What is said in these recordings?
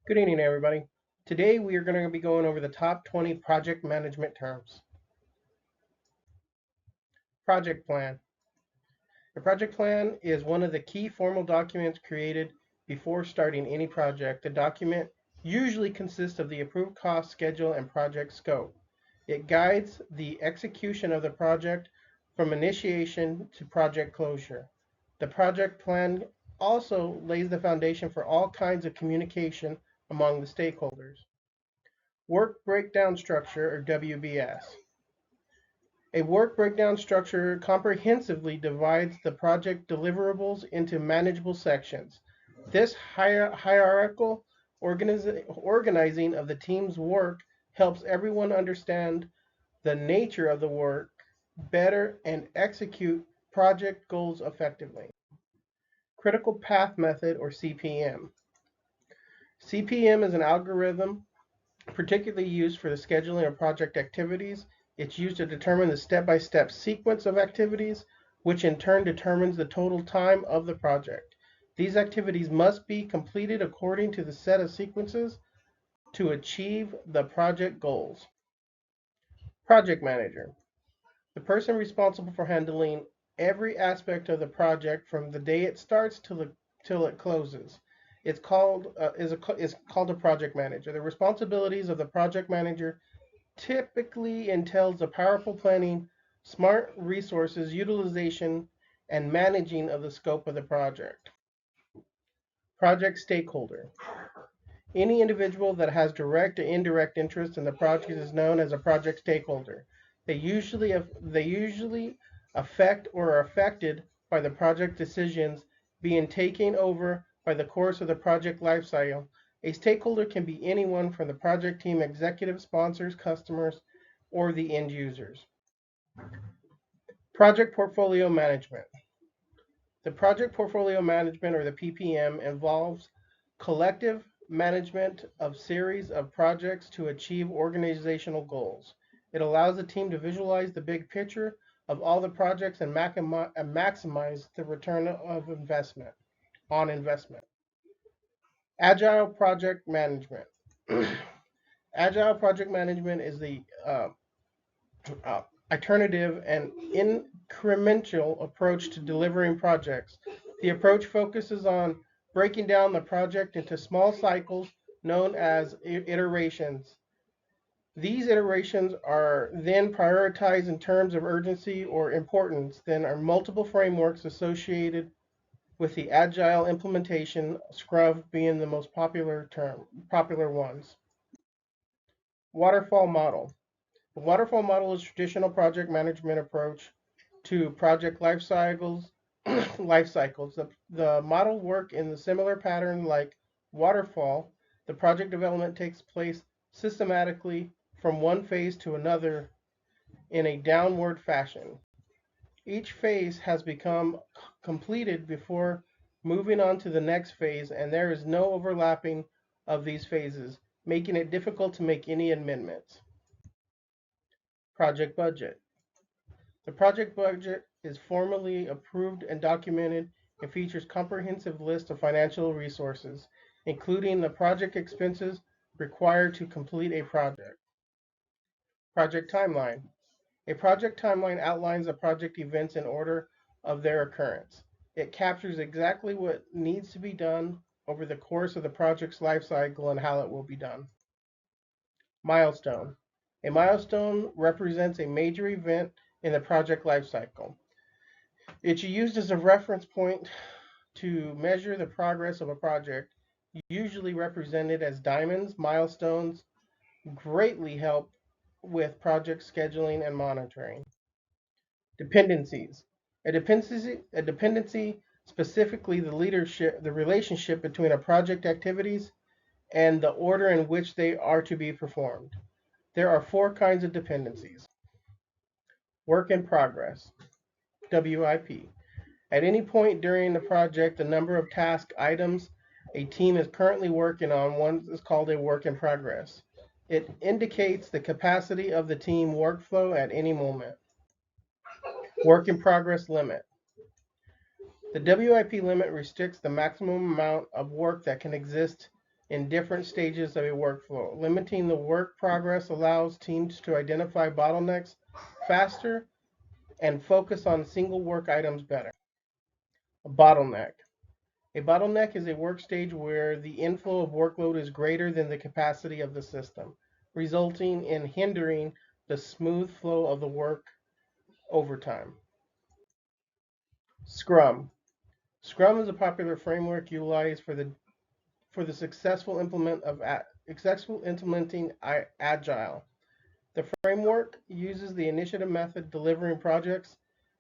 Good evening, everybody. Today we are going to be going over the top 20 project management terms. Project plan. A project plan is one of the key formal documents created before starting any project. The document usually consists of the approved cost, schedule, and project scope. It guides the execution of the project from initiation to project closure. The project plan also lays the foundation for all kinds of communication among the stakeholders. Work breakdown structure, or WBS. A work breakdown structure comprehensively divides the project deliverables into manageable sections. This hierarchical organizing of the team's work helps everyone understand the nature of the work better and execute project goals effectively. Critical Path Method, or CPM. CPM is an algorithm particularly used for the scheduling of project activities. It's used to determine the step-by-step sequence of activities, which in turn determines the total time of the project. These activities must be completed according to the set of sequences to achieve the project goals. Project manager, the person responsible for handling every aspect of the project from the day it starts till it closes. It's called a project manager. The responsibilities of the project manager typically entails the powerful planning, smart resources utilization, and managing of the scope of the project. Project stakeholder. Any individual that has direct or indirect interest in the project is known as a project stakeholder. They usually affect or are affected by the project decisions being taken over by the course of the project lifecycle. A stakeholder can be anyone from the project team, executive sponsors, customers, or the end users. Project portfolio management. The project portfolio management, or the PPM, involves collective management of series of projects to achieve organizational goals. It allows the team to visualize the big picture of all the projects and maximize the return of investment on investment. Agile project management. Agile project management is the uh, alternative and incremental approach to delivering projects. The approach focuses on breaking down the project into small cycles known as iterations. These iterations are then prioritized in terms of urgency or importance. Then are multiple frameworks associated with the agile implementation, Scrum being the most popular ones. Waterfall model. The waterfall model is a traditional project management approach to project life cycles. The model work in the similar pattern like waterfall. The project development takes place systematically from one phase to another in a downward fashion. Each phase has become completed before moving on to the next phase, and there is no overlapping of these phases, making it difficult to make any amendments. Project budget. The project budget is formally approved and documented and features comprehensive list of financial resources, including the project expenses required to complete a project. Project timeline. A project timeline outlines the project events in order of their occurrence. It captures exactly what needs to be done over the course of the project's life cycle and how it will be done. Milestone. A milestone represents a major event in the project lifecycle. It's used as a reference point to measure the progress of a project, usually represented as diamonds. Milestones greatly help with project scheduling and monitoring. Dependencies. A dependency specifically the relationship between a project activities and the order in which they are to be performed. There are four kinds of dependencies. Work in progress, WIP. At any point during the project, the number of task items a team is currently working on one is called a work in progress. It indicates the capacity of the team workflow at any moment. Work in progress limit. The WIP limit restricts the maximum amount of work that can exist in different stages of a workflow. Limiting the work progress allows teams to identify bottlenecks faster and focus on single work items better. A bottleneck. A bottleneck is a work stage where the inflow of workload is greater than the capacity of the system, resulting in hindering the smooth flow of the work over time. Scrum. Scrum is a popular framework utilized for the successful implementing Agile. The framework uses the initiative method delivering projects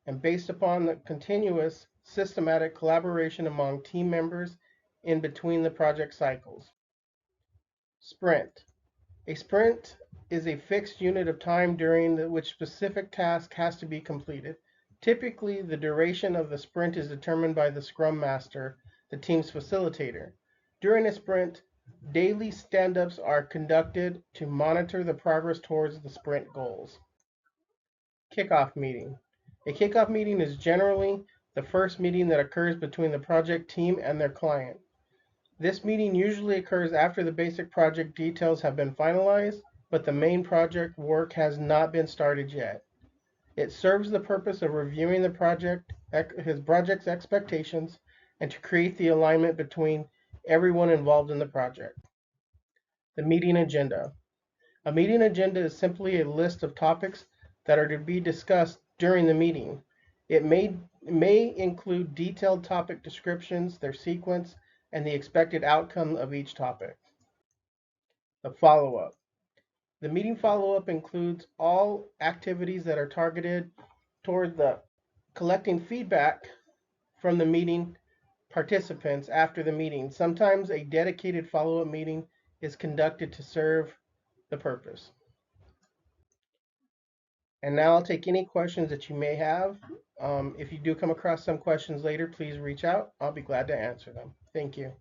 and based upon the continuous systematic collaboration among team members in between the project cycles. Sprint. A sprint is a fixed unit of time during which specific task has to be completed. Typically, the duration of the sprint is determined by the Scrum Master, the team's facilitator. During a sprint, daily stand-ups are conducted to monitor the progress towards the sprint goals. Kickoff meeting. A kickoff meeting is generally the first meeting that occurs between the project team and their client. This meeting usually occurs after the basic project details have been finalized, but the main project work has not been started yet. It serves the purpose of reviewing his project's expectations and to create the alignment between everyone involved in the project. The meeting agenda. A meeting agenda is simply a list of topics that are to be discussed during the meeting. It may include detailed topic descriptions, their sequence, and the expected outcome of each topic. The follow-up. The meeting follow-up includes all activities that are targeted toward the collecting feedback from the meeting participants after the meeting. Sometimes a dedicated follow-up meeting is conducted to serve the purpose. And now I'll take any questions that you may have. If you do come across some questions later, please reach out. I'll be glad to answer them. Thank you.